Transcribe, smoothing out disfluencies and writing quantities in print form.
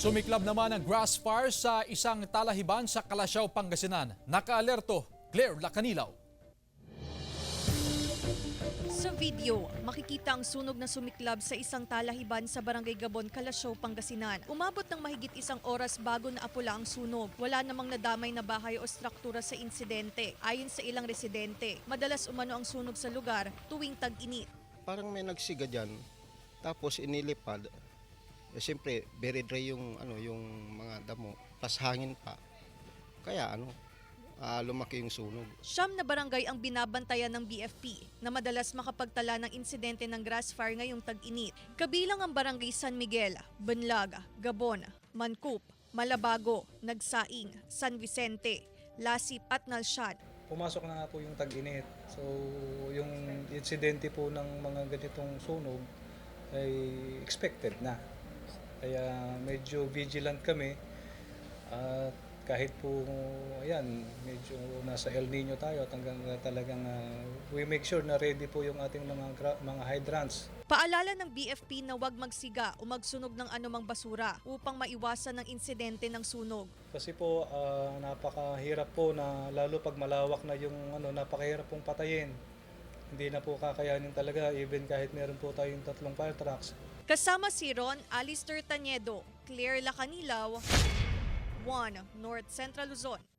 Sumiklab naman ang grass fire sa isang talahiban sa Calasiao, Pangasinan. Nakaalerto, Claire Lacanilaw. Sa video, makikita ang sunog na sumiklab sa isang talahiban sa Barangay Gabon, Calasiao, Pangasinan. Umabot ng mahigit isang oras bago naapula ang sunog. Wala namang nadamay na bahay o struktura sa insidente. Ayon sa ilang residente, madalas umano ang sunog sa lugar tuwing tag-init. Parang may nagsiga dyan, tapos inilipad. Siyempre, very dry yung mga damo, plus hangin pa. Kaya lumaki yung sunog. Siyam na barangay ang binabantayan ng BFP na madalas makapagtala ng insidente ng grass fire ngayong tag-init. Kabilang ang barangay San Miguel, Banlag, Gabon, Mancup, Malabago, Nagsaing, San Vicente, Lasip at Nalshan. Pumasok na nga po yung tag-init. So yung insidente po ng mga ganitong sunog ay expected na. Kaya medyo vigilant kami at kahit po medyo nasa El Nino tayo at hanggang talagang we make sure na ready po yung ating mga hydrants. Paalala ng BFP na huwag magsiga o magsunog ng anumang basura upang maiwasan ang insidente ng sunog. Kasi po napakahirap po na lalo pag malawak na yung napakahirap pong patayin. Hindi na po kakayanin talaga even kahit meron po tayong 3 fire trucks. Kasama si Ron Alister Tañedo, Claire Lacanilaw, 1 North Central Luzon.